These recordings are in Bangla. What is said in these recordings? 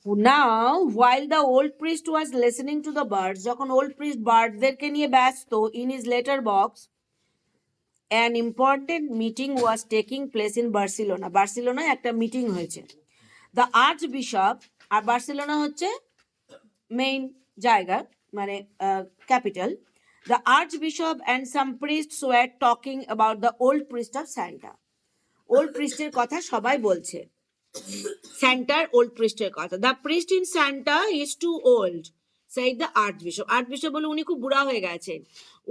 Now, while the old priest was listening to the birds, যখন old priest বার্ডদেরকে নিয়ে ব্যস্ত, in his letter box, an important meeting was taking place in Barcelona. বার্সেলোনায় একটা মিটিং হয়েছে। The archbishop, আর বার্সেলোনা হচ্ছে মেইন জায়গা, মানে capital. The archbishop and some priests were talking about the old priest of Santa. Old প্রিস্টের কথা সবাই বলছে, স্যান্টার ওল্ড প্রিস্টের কথা। The priest in Santa is too old, said the archbishop. আর্চবিশপ বলে উনি খুব বুড়া হয়ে গেছেন।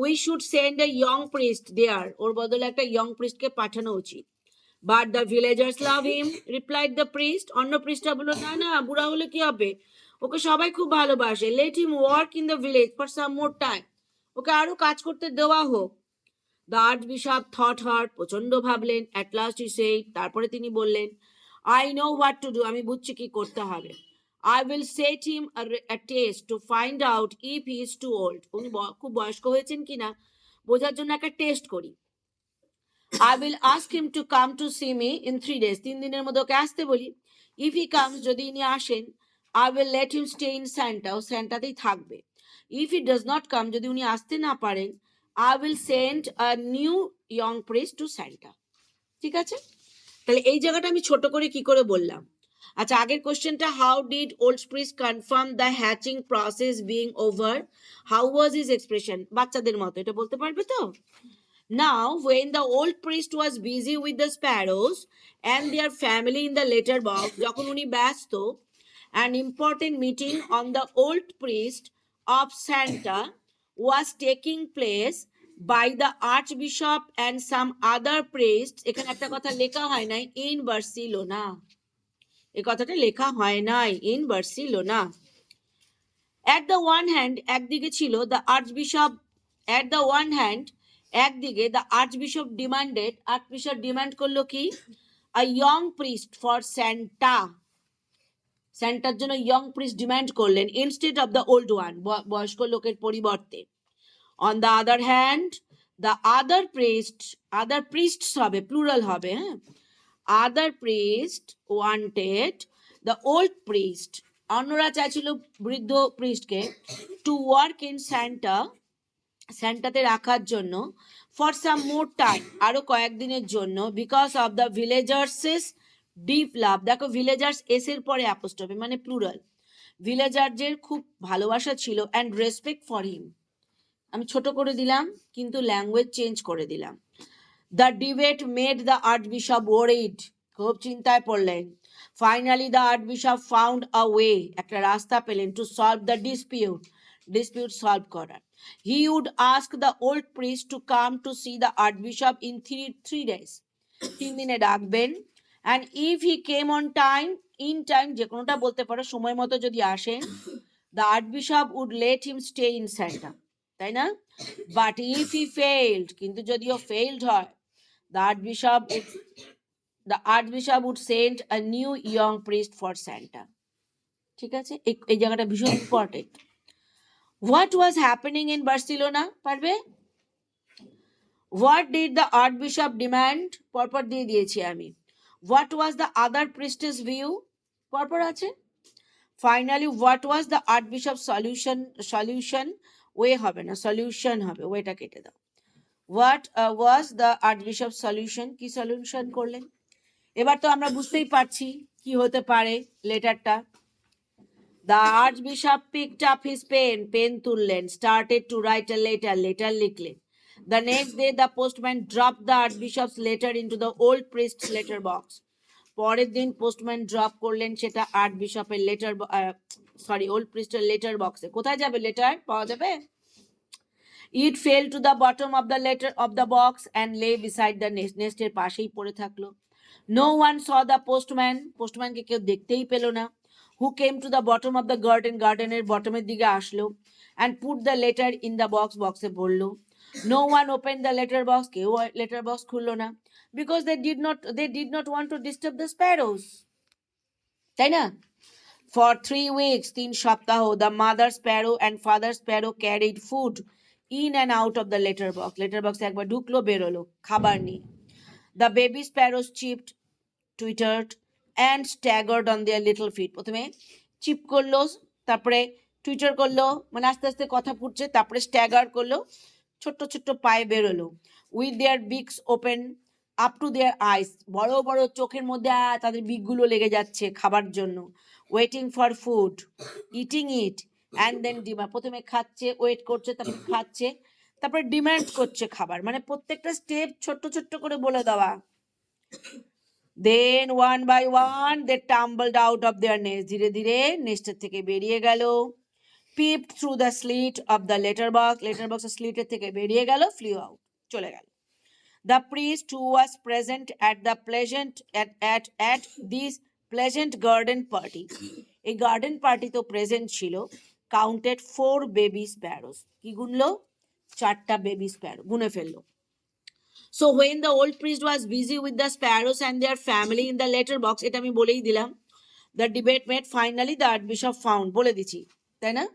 We should send a young priest there, ওর বদলে একটা ইয়ং প্রিস্টকে পাঠানো উচিত। But the villagers love him, replied the priest. অন্য প্রিস্টরা বলল, না না, বুড়া হলে কি হবে, ওকে সবাই খুব ভালোবাসে। Let him work in the village for some more time, ওকে আরো কাজ করতে দেওয়া হোক। দ্য আর্চবিশপ থট হার্ড, প্রচন্ড ভাবলেন। অ্যাট লাস্ট হি সেড, তারপরে তিনি বললেন, I know what to do, আমি বুঝছি কি করতে হবে। I will set him a test to find out if he is too old, উনি খুব বয়স্ক হয়েছেন কিনা বোঝার জন্য একটা টেস্ট করি। I will ask him to come to see me in 3 days, 3 দিনের মধ্যে ওকে আসতে বলি। If he comes, যদি ইনি আসেন, I will let him stay in Santa, ও স্যান্টাতেই থাকবে। If he does not come, যদি উনি আসতে না পারেন, I will send a new young priest to Santa. ঠিক আছে, তাহলে এই জায়গাটা আমি ছোট করে কি করে বললাম। আচ্ছা, আগের কোশ্চেনটা, how did old priest confirm the hatching process being over, how was his expression, বাচ্চাদের মতো এটা বলতে পারবে তো। Now, when the old priest was busy with the sparrows and their family in the letter box, যখন উনি ব্যস্ত, an important meeting on the old priest of Santa was taking place by the archbishop and some other priests, এখানে একটা কথা লেখা হয় নাই, in Barcelona, এই কথাটা লেখা হয় নাই, in Barcelona. At the one hand, একদিকে ছিল the archbishop, at the one hand, একদিকে the archbishop demanded, archbishop demand করলো কি, a young priest for Santa, স্যান্টার জন্য ইয়ং প্রিস্ট ডিমান্ড করলেন, instead of the old one, বয়স্ক লোকের পরিবর্তে। On the other hand, the other priests হবে, প্লুরাল হবে, হ্যাঁ, other priest wanted the old priest, অন্যরা চাইছিল বৃদ্ধ প্রিস্টকে, টু ওয়ার্ক ইন স্যান্টাতে রাখার জন্য, ফর সাম মোর টাইম, আরো কয়েকদিনের জন্য, because of the villagers deep love. দেখো, ভিলেজার্স এস এর পরে অ্যাপোস্ট্রফি, মানে প্লুরাল। ভিলেজারদের খুব ভালোবাসা ছিল, অ্যান্ড রেসপেক্ট ফর হিম, আমি ছোট করে দিলাম কিন্তু ল্যাঙ্গুয়েজ চেঞ্জ করে দিলাম। The debate made the archbishop worried, খুব চিন্তায় পড়লেন। Finally the archbishop found a way, একটা রাস্তা পেলেন, to solve the dispute solve করার। He would ask the old priest to come to see the archbishop in 3 days, 3 দিনে ডাকবেন। And if he came on time, in time যে কোনোটা বলতে পারো, সময় মতো যদি আসেন, the archbishop would let him stay in Santa, তাই না? বাট ইফ হি ফেইলড, কিন্তু যদিও ফেইলড হয়, the archbishop would send a new young priest for Santa. ঠিক আছে, এই জায়গাটা ভীষণ important. What was happening in Barcelona, পারবে? What did the archbishop demand, পরপর দিয়ে দিয়েছি আমি। What was the other priest's view, পরপর আছে। Finally, what was the archbishop's solution, way হবে না, সলিউশন হবে, ওয়েটা কেটে দাও। What was the archbishop's solution, কি সলিউশন করলেন? এবার তো আমরা বুঝতেই পারছি কি হতে পারে লেটারটা। The archbishop picked up his pen, pen তুললেন, started to write a letter, letter লিখলেন। The next day the postman dropped the archbishop's letter into the old priest's letter box. পরের দিন পোস্টম্যান ড্রপ করলেন সেটা আর্চবিশপের ওল্ড প্রিস্টের লেটার বক্সে। কোথায় যাবে লেটার, পাওয়া যাবে? It fell to the bottom of the box and lay beside the nest, নেস্টের পাশেই পড়ে থাকলো। No one saw the postman, পোস্টম্যানকে কেউ দেখতেই পেল না। Who came to the bottom of the garden, গার্ডেনের বটমের দিকে আসলো, and put the letter in the box, বক্সে ভরলো। No one opened the letter box, কেউ লেটার বক্স খুললো না, because they did not want to disturb the sparrows, তাই না? For 3 weeks, 3 সপ্তাহ, the mother sparrow and father sparrow carried food in and out of the letter box. Letter box একবার ঢুকলো বেরোলো খাবার নিয়ে। The baby sparrows chirped, twittered and staggered on their little feet. প্রথমে চিপ করলো, তারপরে টুইটার করলো, মানে আস্তে আস্তে কথা ফুটছে, তারপরে স্ট্যাগার করলো, ছোট্ট ছোট্ট পায়ে বেরোলো, with their beaks open up to their eyes, বড় বড় চোখের মধ্যে তাদের বিগগুলো লেগে যাচ্ছে খাবার জন্য, waiting for food, eating it and then demand, প্রথমে খাচ্ছে, ওয়েট করছে, তারপরে খাচ্ছে, তারপরে ডিমান্ড করছে খাবার, মানে প্রত্যেকটা স্টেপ ছোট্ট ছোট্ট করে বলে দেওয়া। Then one by one they tumbled out of their nest, ধীরে ধীরে নেস্টের থেকে বেরিয়ে গেল, peeped through the slit of the letterbox স্লিটের থেকে বেরিয়ে গেল, flew out, চলে গেল। The priest who was present at the pleasant at this pleasant garden party, এই গার্ডেন পার্টি তো প্রেজেন্ট ছিল, counted 4 baby sparrows, কি গুনলো? 4টা বেবি স্প্যারো গুনে ফেললো। So when the old priest was busy with the sparrows and their family in the letterbox, এটা আমি বলেই দিলাম, the debate made finally the archbishop found, বলে দিছি তাই না?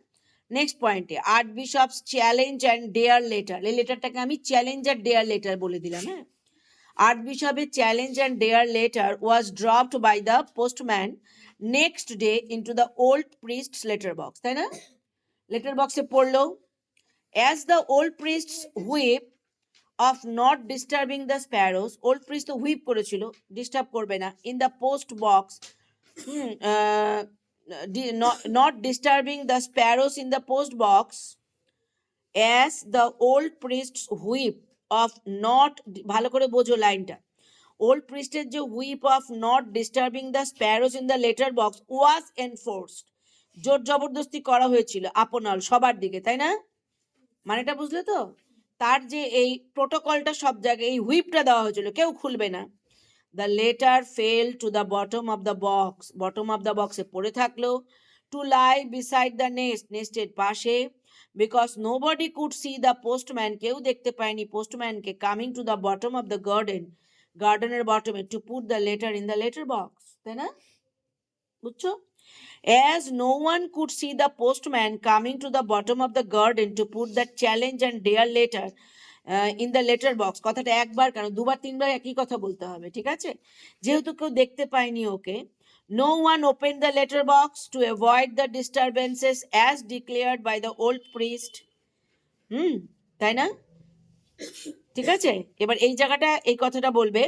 নেক্সট পয়েন্টে আর্চবিশপস চ্যালেঞ্জ অ্যান্ড ডেয়ার লেটার, এই লেটারটাকে আমি চ্যালেঞ্জ আর ডেয়ার লেটার বলে দিলাম। হ্যাঁ, আর্চবিশপের challenge and dare letter was dropped by the postman next day into the old priest's letter box, তাই না? লেটার বক্সে পড়লো, as the old priest's whip of not disturbing the sparrows, old priest তো হুইপ করেছিল, ডিস্টার্ব করবে না, in the post box, not disturbing the sparrows in the post box, as the old priest's whip of not, ভালো করে বোঝো লাইনটা, ওল্ড প্রিস্টের যে whip of not disturbing the sparrows in the letter box was enforced, জোর জবরদস্তি করা হয়েছিল আপনার সবার দিকে, তাই না? মানেটা বুঝলে তো? তার যে এই প্রোটোকলটা সব জায়গায় এই হুইপটা দেওয়া হয়েছিল, কেউ খুলবে না। The letter fell to the bottom of the box, bottom of the box এ পড়ে থাকলো, to lie beside the nest, nested পাশে, because nobody could see the postman, কেউ দেখতে পায়নি পোস্টম্যানকে, coming to the bottom of the garden, গার্ডেনের বটমে, to put the letter in the letter box, তাই না? বুঝছো? As no one could see the postman coming to the bottom of the garden to put the challenge and dare letter in the letter box, কথাটা একবার কেন, দুবার তিনবার একই কথা বলতে হবে, ঠিক আছে? যেহেতু কেউ দেখতে পায়নি ওকে, no one open the letter box to avoid the disturbances as declared by the old priest, তাই না? ঠিক আছে, এবার এই জায়গাটা এই কথাটা বলবে,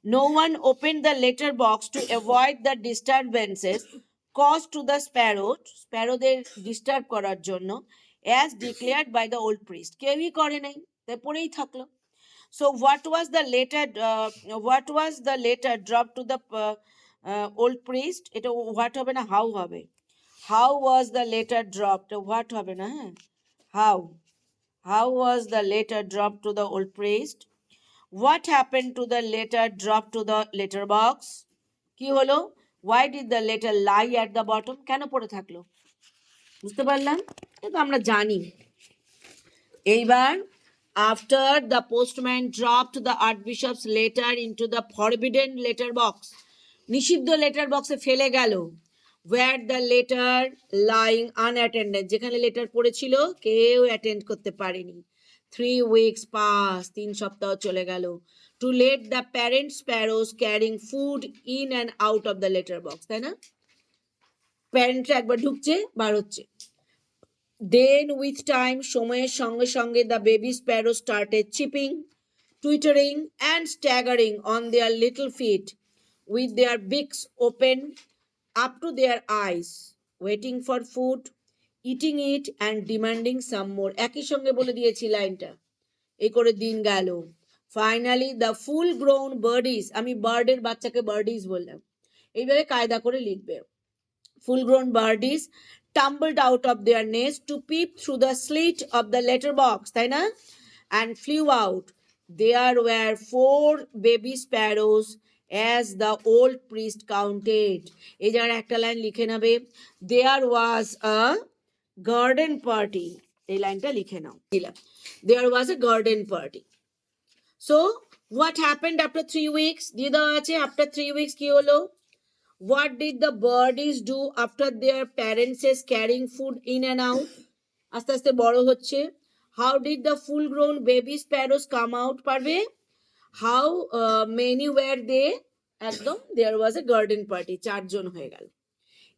no one open the letter box to avoid the disturbances cause to the স্প্যারোদের ডিস্টার্ব করার জন্য, as declared by the old priest, কেউই করে নাই, তাই পড়েই থাকলো। So what was the letter dropped to the old priest? এটা what হবে না how হবে? How was the letter dropped? What হবে না? হ্যাঁ, how was the letter dropped to the old priest? What happened to the letter dropped to the letter box? কি হলো? Why did the letter lie at the bottom? কেন পড়ে থাকলো? বুঝতে পারলাম? এটা আমরা জানি। এইবার after the postman dropped the archbishop's letter into the forbidden letter box, নিষিদ্ধ লেটার বক্সে ফেলে গেল, where the letter lying unattended, যেখানে লেটার পড়েছিল কেউ অ্যাটেন্ড করতে পারেনি, 3 weeks pass, 3 সপ্তাহ চলে গেল, to let the parent sparrows carrying food in and out of the letter box, তাই না? প্যারেন্টরা একবার ঢুকছে বার হচ্ছে। Then with time, সময়ের সঙ্গে সঙ্গে the baby sparrows started chipping, twittering and staggering on their little feet with their beaks open up to their eyes, waiting for food, eating it and demanding some more. একই সঙ্গে বলে দিয়েছি লাইনটা, এই করে দিন গেল। Finally the full grown birdies, আমি বার্ডের বাচ্চাকে বার্ডিজ বললাম, এইভাবে কায়দা করে লিখবে, full grown birdies tumbled out of their nest to peep through the slit of the letter box, তাই না? And flew out. There were 4 baby sparrows as the old priest counted. এই জায়গায় একটা লাইন লিখে নেবে, there was a garden party, এই লাইনটা লিখে নাও, there was a garden party. So what happened after 3 weeks? দিয়ে দেওয়া আছে after 3 weeks কি হলো? What did the birdies do after their parents is carrying food in and out? আস্তে আস্তে বড় হচ্ছে। How did the full grown baby sparrows come out? পারবে? How many were they? একদম, there was a garden party, 4 জন হয়ে গেল।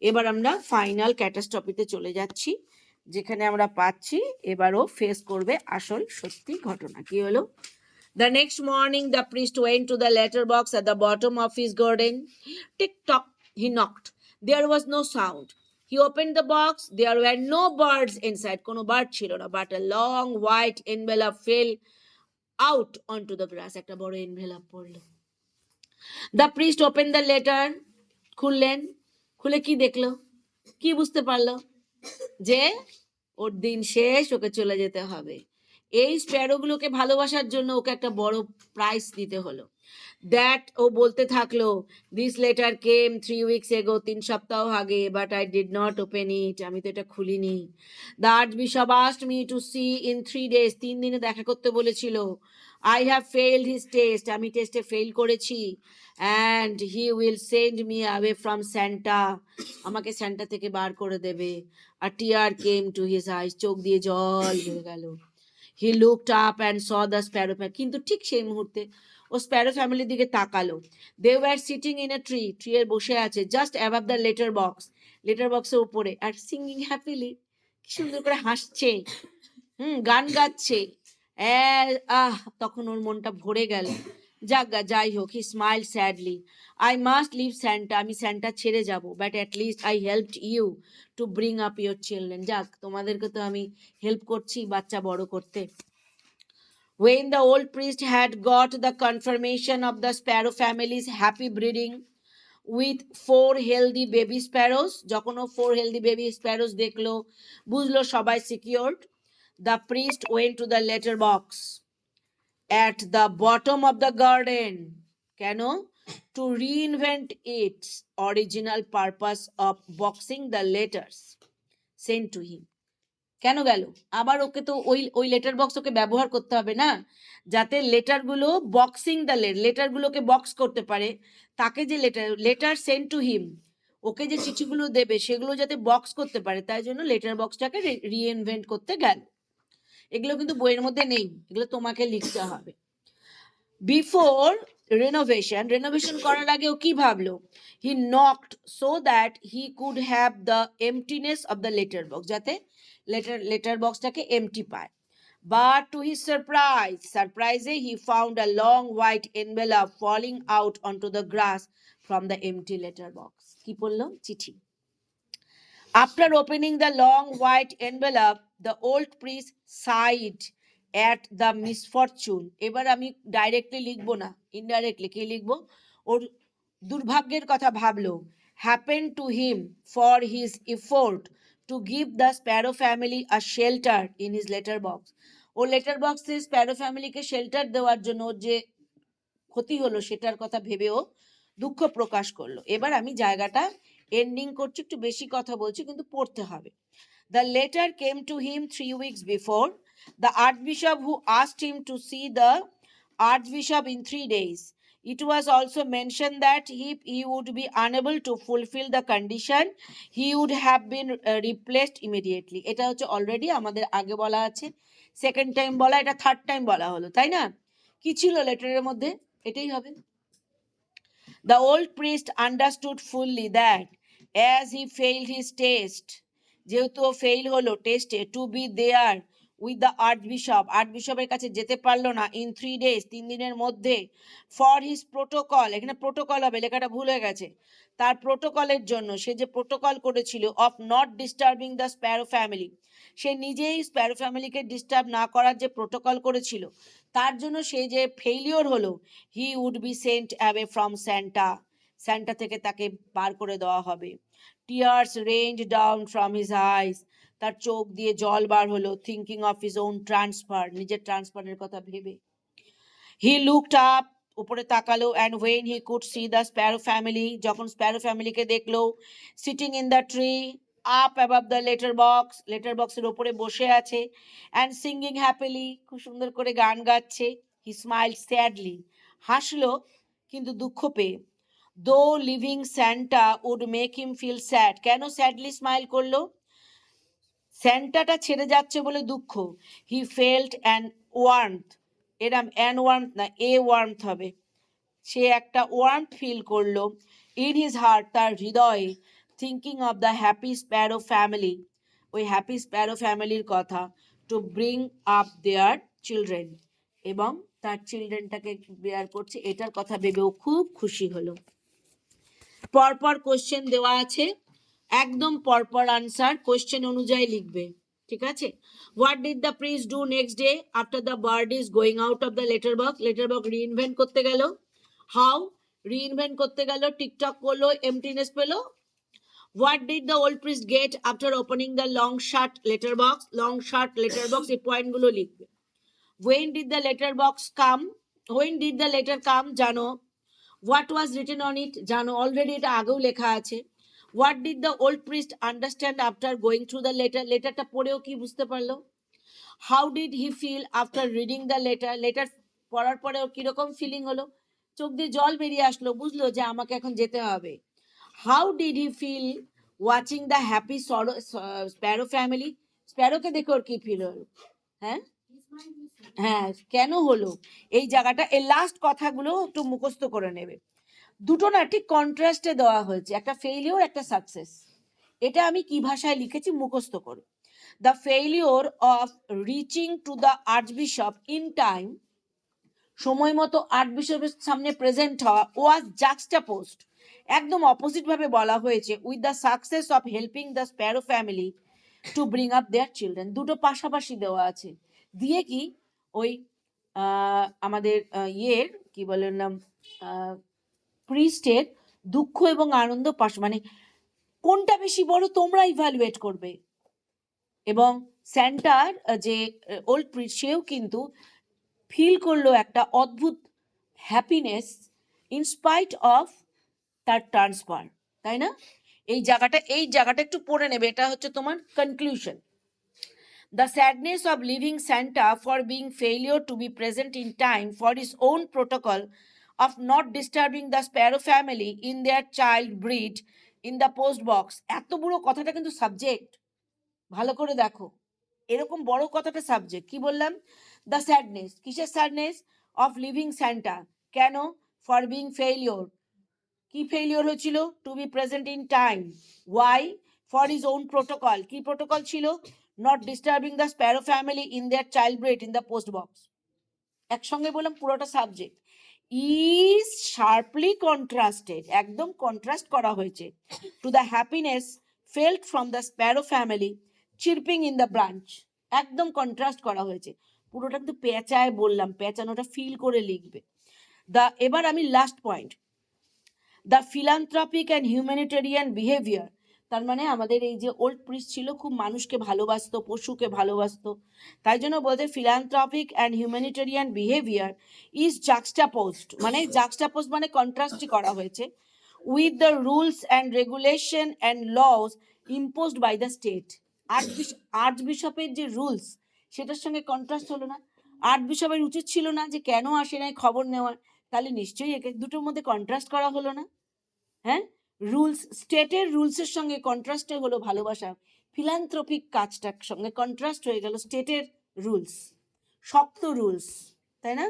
এবার আমরা ফাইনাল ক্যাটাস্ট্রফিতে চলে যাচ্ছি, যেখানে আমরা পাচ্ছি এবারও ফেস করবে আসল সত্যি ঘটনা। কি হলো? The next morning, the priest went to the letterbox at the bottom of his garden. Tick tock, he knocked. There was no sound. He opened the box. There were no birds inside. Kono bird chilo na, but a long white envelope fell out onto the grass. Ekta boro envelope porlo. The priest opened the letter. খুললেন, খুলে কি দেখলো, কি বুঝতে পারলো? যে ওর দিন শেষ, ওকে চলে যেতে হবে। এই স্প্যারোগুলোকে ভালোবাসার জন্য ওকে একটা বড় প্রাইস দিতে হলো। দ্যাট ও বলতে থাকলো, this letter came 3 weeks ago, 3 সপ্তাহ আগে, but I did not open it, আমি তো এটা খুলিনি। The archbishop asked me to see in 3 days, 3 দিনে দেখা করতে বলেছিল। I have failed his test, আমি টেস্টে ফেল করেছি। And he will send me away from Santa, আমাকে স্যান্টা থেকে বার করে দেবে। আ টিয়ার কেম টু হিজ আইস, চোখ দিয়ে জল বেরিয়ে গেল। He looked up and saw the sparrow, কিন্তু ঠিক সেই মুহূর্তে ও স্প্যারো ফ্যামিলির দিকে তাকালো। They were sitting in a tree, tree এর বসে আছে, just above the letter box, letter বক্সের উপরে, আর সিঙ্গিং হ্যাপিলি, কি সুন্দর করে হাসছে, গান গাচ্ছে। তখন ওর মনটা ভরে গেল। যাজ্ঞা, যাই হোক, he smile sadly. I must leave Santa, আমি স্যান্টা ছেড়ে যাব, but at least I helped you to bring up your children, যাক তোমাদেরকে তো আমি হেল্প করছি বাচ্চা বড় করতে। When the old priest had got the confirmation of the sparrow family's happy breeding with 4 healthy baby sparrows, যখন ও 4 healthy baby sparrows দেখলো, বুঝলো সবাই secured, the priest went to the letter box at the bottom of the garden. কেন? To reinvent its original purpose of boxing the letters sent to him. কেন গেল? আবার ওকে তো ওই লেটার বক্স ওকে ব্যবহার করতে হবে না, যাতে লেটারগুলো বক্সিং দ্য লেটারগুলোকে বক্স করতে পারে। তাকে যে লেটার সেন্ড টু হিম, ওকে যে চিঠিগুলো দেবে সেগুলো যাতে বক্স করতে পারে, তাই জন্য লেটার বক্সটাকে রিইনভেন্ট করতে গেল। এগুলো কিন্তু বইয়ের মধ্যে নেই, এগুলো তোমাকে লিখতে হবে। বিফোর রেনোভেশন করার আগেও কি ভাবলো? He knocked so that he could have the emptiness of the letter box, যাতে লেটার বক্সটাকে এমটি পায়। বাট টু হিজ সারপ্রাইজে he found a long white envelope falling out onto the grass from the empty letter box. কি পড়লো? চিঠি। After opening the long white envelope, the old priest sighed at the misfortune. এবার আমি ডাইরেক্টলি লিখবো না, ইনডাইরেক্টলি কি লিখবো? ওর দুর্ভাগ্যের কথা ভাবলো। Happened to him for his effort to give the Sparrow family a shelter in his letter box. ও লেটার বক্সে স্প্যারো ফ্যামিলিকে শেল্টার দেওয়ার জন্য যে ক্ষতি হলো সেটার কথা ভেবেও দুঃখ প্রকাশ করলো। এবার আমি জায়গাটা এন্ডিং করছি, একটু বেশি কথা বলছি কিন্তু পড়তে হবে। The letter came to him 3 weeks before. The archbishop who asked him to see the archbishop in 3 days. It was also mentioned that if he would be unable to fulfill the condition, he would have been replaced immediately. এটা হচ্ছে অলরেডি আমাদের আগে বলা আছে, সেকেন্ড টাইম বলা, এটা থার্ড টাইম বলা হলো, তাই না? কি ছিল লেটারের মধ্যে? এটাই হবে। The old priest understood fully that as he failed his test, যেহেতু ফেইল হলো টেস্টে, to be there with the আর্চবিশপের কাছে যেতে পারলো না ইন 3 days, 3 দিনের মধ্যে, ফর হিজ প্রোটোকল, এখানে প্রোটোকল হবে, লেখাটা ভুল হয়ে গেছে, তার প্রোটোকলের জন্য, সে যে প্রোটোকল করেছিল of not disturbing the sparrow family, সে নিজেই স্প্যারো ফ্যামিলিকে ডিস্টার্ব না করার যে প্রোটোকল করেছিল, তার জন্য সে যে ফেইলিওর হলো, he would be sent away from Santa থেকে তাকে বার করে দেওয়া হবে। Tears rained down from his eyes, তার চোখ দিয়ে জল বার হলো, thinking of his own transfer, নিজের ট্রান্সফারের কথা ভেবে। হি লুকড আপ, উপরে তাকালো, and when he could see the sparrow family, যখন স্প্যারো ফ্যামিলিকে দেখলো, sitting in the tree up above the letter বক্সের ওপরে বসে আছে, অ্যান্ড সিঙ্গিং হ্যাপিলি, খুব সুন্দর করে গান গাচ্ছে। হি স্মাইল স্যাডলি, হাসলো কিন্তু দুঃখ পেয়ে। Though living Santa would make him feel sad, কেন স্যাডলি স্মাইল করলো? স্যান্টাটা ছেড়ে যাচ্ছে বলে দুঃখ। হি ফেল্ট অ্যান ওয়ার্মথ, এরম অ্যান ওয়ার্মথ না, এ ওয়ার্মথ হবে, সে একটা ওয়ার্মথ ফিল করলো। ইন হিজ হার্ট, তার হৃদয়ে, thinking of the happy sparrow family, ওই হ্যাপি স্প্যারো ফ্যামিলির কথা, to bring up their children, এবং তার চিলড্রেনটাকে বেয়ার করছে, এটার কথা ভেবেও খুব খুশি হলো। পরপর কোশ্চেন দেওয়া আছে, একদম পরপর আনসার কোশ্চেন অনুযায়ী লিখবে, ঠিক আছে? What did the Prince do next day after the bird is going out of the letter box? Letter box reinvent করতে গেল। হাউ? রিইনভেন্ট করতে গেল, টিকটক করলো, এমটিনেস পেলো। What did the old prince get after opening the long shut letter box? Long shut letter box, এই পয়েন্টগুলো লিখবে। When did the letter box come? When did the letter come? জানো। What was written on it? জানো, অলরেডি এটা আগেও লেখা আছে। What did the old priest understand after going through the letter? লেটারটা পড়েও কি বুঝতে পারলো? How did he feel after reading the letter? Letter পড়ার পরে ওর কিরকম ফিলিং হলো? চোখ দিয়ে জল বেরিয়ে আসলো, বুঝলো যে আমাকে এখন যেতে হবে। How did he feel watching the happy sparrow family? স্প্যারোকে দেখে ওর কি ফিল হলো? হ্যাঁ হ্যাঁ, কেন হলো? এই জায়গাটা, এই লাস্ট কথাগুলো একটু মুখস্থ করে নেবে। দুটো না ঠিক কন্ট্রাস্টে দেওয়া হয়েছে, একটা ফেইলিওর, একটা সাকসেস। এটা আমি কি ভাষায় লিখেছি মুখস্থ করো। The failure of reaching to the archbishop in time, সময় মতো আর্চবিশপের সামনে প্রেজেন্ট হওয়া, ওয়াজ জাক্সটাপোজড, একদম অপোজিট ভাবে বলা হয়েছে, with the success of helping the sparrow family two bring up their children. দুটো পাশাপাশি দেওয়া আছে, দিয়ে কি ওই আমাদের ইয়ের কি বলেন নাম, প্রিস্টের দুঃখ এবং আনন্দ পাশ, মানে কোনটা বেশি বড় তোমরা ইভ্যালুয়েট করবে। এবং স্যান্টার যে ওল্ড প্রিস্ট, সেও কিন্তু ফিল করলো একটা অদ্ভুত হ্যাপিনেস ইনস্পাইট অফ তার ট্রান্সফার, তাই না? এই জায়গাটা একটু পড়ে নেবে, এটা হচ্ছে তোমার conclusion. The sadness of leaving Santa for being failure to be present in time for his own protocol of not disturbing the Sparrow family in their child breed in the post box. এত বড় কথাটা কিন্তু সাবজেক্ট, ভালো করে দেখো, এরকম বড় কথাটা সাবজেক্ট। কি বললাম? দ্য স্যাডনেস, কিসের স্যাডনেস? অফ লিভিং স্যান্টা, কেন? ফর বিং ফেইলিওর, কি ফেইলিওর হয়েছিল? To be present in time, why? For his own protocol, কি প্রোটোকল ছিল? Not disturbing the sparrow family in their child bred in the post box. একসঙ্গে বললাম পুরোটা সাবজেক্ট। ইজ শার্পলি কন্ট্রাস্টেড, একদম কন্ট্রাস্ট করা হয়েছে, to the happiness felt from the sparrow family chirping in the branch, একদম কন্ট্রাস্ট করা হয়েছে। পুরোটা কিন্তু পেঁচায় বললাম, পেঁচানোটা ফিল করে লিখবে। এবার আমি last point, the philanthropic and humanitarian behaviour, তার মানে আমাদের এই যে ওল্ড প্রিস্ট ছিল, খুব মানুষকে ভালোবাসতো, পশুকে ভালোবাসতো, তাই জন্য বলতে philanthropic and humanitarian behaviour is juxtaposed, মানে জাক্সটাপোজড মানে কন্ট্রাস্টই করা হয়েছে, with the rules and regulation and laws imposed by the state. আর্চবিশপের যে রুলস, সেটার সঙ্গে কন্ট্রাস্ট হলো না? আর্চবিশপের উচিত ছিল না যে কেন আসে নাই খবর নেওয়ার? তাহলে নিশ্চয়ই একে দুটোর মধ্যে কন্ট্রাস্ট করা হলো না? হ্যাঁ, রুলস, স্টেটের রুলসের সঙ্গে কন্ট্রাস্টে হলো ভালোবাসা, ফিলান্থ্রপিক কাজটার সঙ্গে কন্ট্রাস্ট হয়ে গেল স্টেটের রুলস, শক্ত রুলস, তাই না?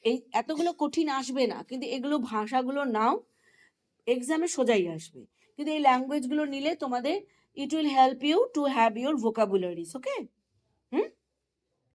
এই এতগুলো কঠিন আসবে না, কিন্তু এগুলো ভাষাগুলো নাও, এক্সামে সোজাই আসবে, কিন্তু এই ল্যাঙ্গুয়েজগুলো নিলে তোমাদের it will help you to have your vocabularies. Okay.